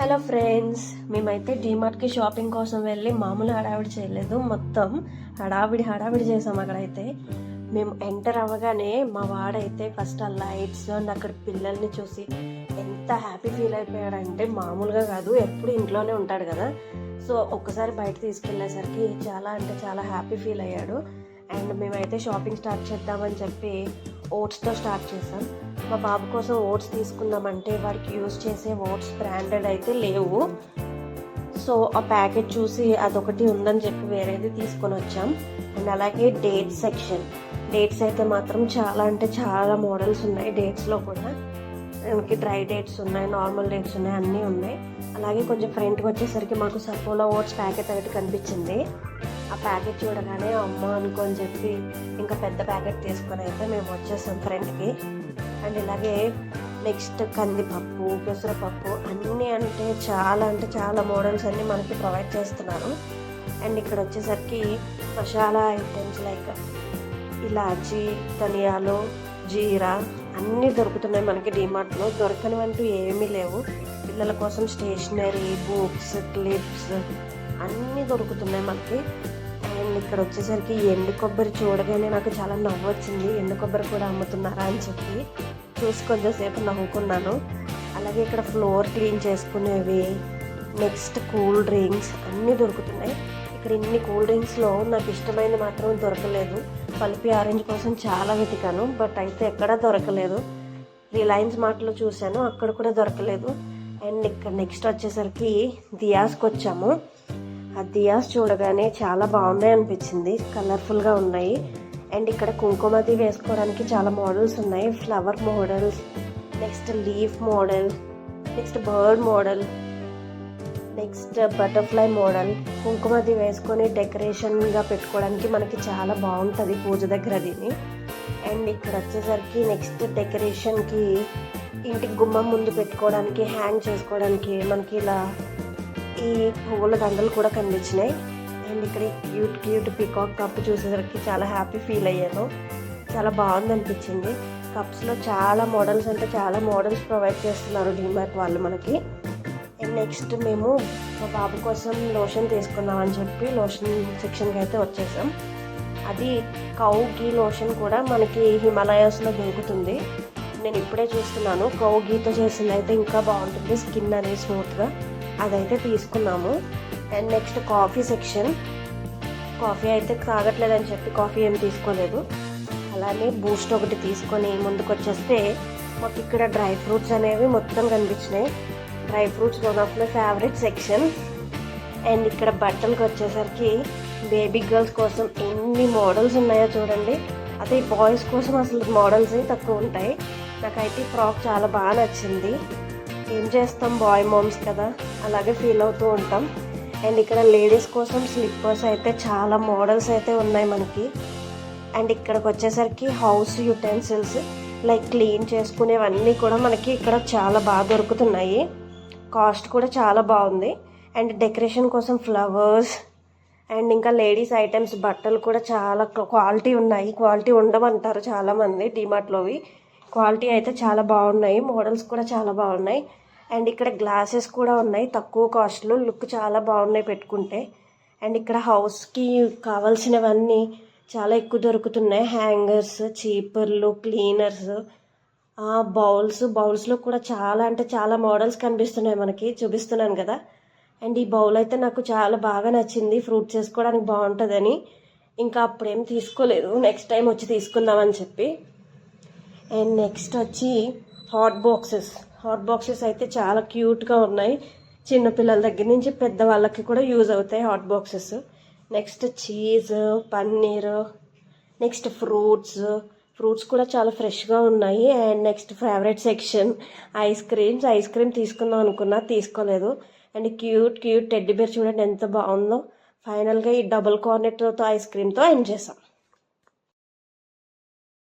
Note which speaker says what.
Speaker 1: Hello friends, మేమైతే డీమార్ట్కి shopping కోసం వెళ్ళి మామూలు హడావిడి చేయలేదు, మొత్తం హడావిడి చేసాం. అక్కడైతే మేము ఎంటర్ అవ్వగానే మా వాడైతే ఫస్ట్ ఆ లైట్స్ అండ్ అక్కడ పిల్లల్ని చూసి ఎంత హ్యాపీ ఫీల్ అయిపోయాడంటే మామూలుగా కాదు, ఎప్పుడు ఇంట్లోనే ఉంటాడు కదా. సో ఒక్కసారి బయట తీసుకెళ్ళేసరికి చాలా అంటే చాలా హ్యాపీ ఫీల్ అయ్యాడు. అండ్ మేమైతే షాపింగ్ స్టార్ట్ చేద్దామని చెప్పి ఓట్స్తో స్టార్ట్ చేసాం. మా బాబు కోసం ఓట్స్ తీసుకుందామంటే వాడికి యూజ్ చేసే ఓట్స్ బ్రాండెడ్ అయితే లేవు. సో ఆ ప్యాకెట్ చూసి అదొకటి ఉందని చెప్పి వేరేది తీసుకొని వచ్చాం. అండ్ అలాగే డేట్స్ సెక్షన్, డేట్స్ అయితే మాత్రం చాలా అంటే చాలా మోడల్స్ ఉన్నాయి. డేట్స్లో కూడా మనకి డ్రై డేట్స్ ఉన్నాయి, నార్మల్ డేట్స్ ఉన్నాయి, అన్నీ ఉన్నాయి. అలాగే కొంచెం ఫ్రంట్కి వచ్చేసరికి మాకు సపోలా ఓట్స్ ప్యాకెట్ ఒకటి కనిపించింది. ఆ ప్యాకెట్ చూడగానే అమ్మ అనుకొని చెప్పి ఇంకా పెద్ద ప్యాకెట్ తీసుకొని అయితే మేము వచ్చేసాం ఫ్రంట్కి. అండ్ ఇలాగే నెక్స్ట్ కందిపప్పు, పెసరపప్పు అన్నీ అంటే చాలా మోడల్స్ అన్నీ మనకి ప్రొవైడ్ చేస్తున్నారు. అండ్ ఇక్కడ వచ్చేసరికి మసాలా ఐటమ్స్ లైక్ ఇలాచీ, ధనియాలు, జీరా అన్నీ దొరుకుతున్నాయి మనకి డీమార్ట్లో. దొరకనివంటూ ఏమీ లేవు. పిల్లల కోసం స్టేషనరీ, బుక్స్, క్లిప్స్ అన్నీ దొరుకుతున్నాయి మనకి. అండ్ ఇక్కడ వచ్చేసరికి ఎండు కొబ్బరి చూడగానే నాకు చాలా నవ్వు వచ్చింది. ఎండు కొబ్బరి కూడా అమ్ముతున్నారా అని చెప్పి చూసి కొంచెంసేపు నవ్వుకున్నాను. అలాగే ఇక్కడ ఫ్లోర్ క్లీన్ చేసుకునేవి, నెక్స్ట్ కూల్ డ్రింక్స్ అన్నీ దొరుకుతున్నాయి. ఇక్కడ ఇన్ని కూల్ డ్రింక్స్లో నాకు ఇష్టమైనది మాత్రం దొరకలేదు. పల్పి ఆరెంజ్ కోసం చాలా వెతికాను, బట్ అయితే ఎక్కడా దొరకలేదు. రిలయన్స్ మార్ట్లో చూశాను, అక్కడ కూడా దొరకలేదు. అండ్ ఇక్కడ నెక్స్ట్ వచ్చేసరికి దియాస్కి వచ్చాము. ఆ దియాస్ చూడగానే చాలా బాగున్నాయి అనిపించింది, కలర్ఫుల్గా ఉన్నాయి. అండ్ ఇక్కడ కుంకుమది వేసుకోవడానికి చాలా మోడల్స్ ఉన్నాయి. Flower models, next leaf model, next bird model, next butterfly model. కుంకుమది వేసుకొని డెకరేషన్గా పెట్టుకోవడానికి మనకి చాలా బాగుంటుంది పూజ దగ్గర దీన్ని. అండ్ ఇక్కడ వచ్చేసరికి నెక్స్ట్ డెకరేషన్కి ఇంటికి గుమ్మం ముందు పెట్టుకోవడానికి, హ్యాంగ్ చేసుకోవడానికి మనకి ఇలా ఈ పువ్వుల దండలు కూడా కనిపించినాయి. అండ్ ఇక్కడ క్యూట్ పీకాక్ కప్ చూసేసరికి చాలా హ్యాపీ ఫీల్ అయ్యాను. చాలా బాగుంది అనిపించింది. కప్స్లో చాలా మోడల్స్ అంటే చాలా మోడల్స్ ప్రొవైడ్ చేస్తున్నారు డీమార్ట్ వాళ్ళు మనకి. అండ్ నెక్స్ట్ మేము మా బాబు కోసం లోషన్ తీసుకుందాం అని చెప్పి లోషన్ సెక్షన్కి అయితే వచ్చేసాం. అది కౌ గీ లోషన్ కూడా మనకి హిమాలయాస్లో దొరుకుతుంది. నేను ఇప్పుడే చూస్తున్నాను. కౌ గీతో చేసింది అయితే ఇంకా బాగుంటుంది, స్కిన్ అనేది స్మూత్గా. అదైతే తీసుకున్నాము. And next coffee section. Coffee అయితే తాగట్లేదని చెప్పి కాఫీ ఏం తీసుకోలేదు. అలానే బూస్ట్ ఒకటి తీసుకొని ముందుకు వచ్చేస్తే మాకు ఇక్కడ డ్రై ఫ్రూట్స్ అనేవి మొత్తం కనిపించినాయి. Dry fruits one of my favourite section. And ఇక్కడ బట్టలకు వచ్చేసరికి బేబీ గర్ల్స్ కోసం ఎన్ని మోడల్స్ ఉన్నాయో చూడండి. అదే బాయ్స్ కోసం అసలు మోడల్స్ తక్కువ ఉంటాయి. నాకైతే ఫ్రాక్ చాలా బాగా నచ్చింది. ఏం చేస్తాం, బాయ్ మామ్స్ కదా, అలాగే ఫీల్ అవుతూ ఉంటాం. అండ్ ఇక్కడ లేడీస్ కోసం స్లిప్పర్స్ అయితే చాలా మోడల్స్ అయితే ఉన్నాయి మనకి. అండ్ ఇక్కడికి వచ్చేసరికి హౌస్ యుటెన్సిల్స్ లైక్ క్లీన్ చేసుకునేవన్నీ కూడా మనకి ఇక్కడ చాలా బాగా దొరుకుతున్నాయి. కాస్ట్ కూడా చాలా బాగుంది. అండ్ డెకరేషన్ కోసం ఫ్లవర్స్ అండ్ ఇంకా లేడీస్ ఐటమ్స్ బట్టలు కూడా చాలా క్వాలిటీ ఉన్నాయి. క్వాలిటీ ఉండమంటారు చాలామంది డీమార్ట్లోవి. క్వాలిటీ అయితే చాలా బాగున్నాయి, మోడల్స్ కూడా చాలా బాగున్నాయి. అండ్ ఇక్కడ గ్లాసెస్ కూడా ఉన్నాయి తక్కువ కాస్ట్లో, లుక్ చాలా బాగున్నాయి పెట్టుకుంటే. అండ్ ఇక్కడ హౌస్కి కావాల్సినవన్నీ చాలా ఎక్కువ దొరుకుతున్నాయి. హ్యాంగర్స్, చీపర్లు, క్లీనర్స్, బౌల్స్లో కూడా చాలా అంటే చాలా మోడల్స్ కనిపిస్తున్నాయి మనకి, చూపిస్తున్నాను కదా. అండ్ ఈ బౌల్ అయితే నాకు చాలా బాగా నచ్చింది, ఫ్రూట్స్ వేసుకోవడానికి బాగుంటుందని. ఇంకా అప్పుడేం తీసుకోలేదు, నెక్స్ట్ టైం వచ్చి తీసుకుందామని చెప్పి. అండ్ నెక్స్ట్ వచ్చి హాట్ బాక్సెస్ అయితే చాలా క్యూట్గా ఉన్నాయి. చిన్నపిల్లల దగ్గర నుంచి పెద్దవాళ్ళకి కూడా యూజ్ అవుతాయి hot boxes. Next cheese, paneer, next fruits కూడా చాలా ఫ్రెష్గా ఉన్నాయి. And next favourite section ice cream తీసుకుందాం అనుకున్నా, తీసుకోలేదు. అండ్ క్యూట్ టెడ్డీ బేర్ చూడండి ఎంత బాగుందో. ఫైనల్గా ఈ డబుల్ కార్నెట్తో ఐస్ క్రీమ్తో ఎండ్ చేసాం.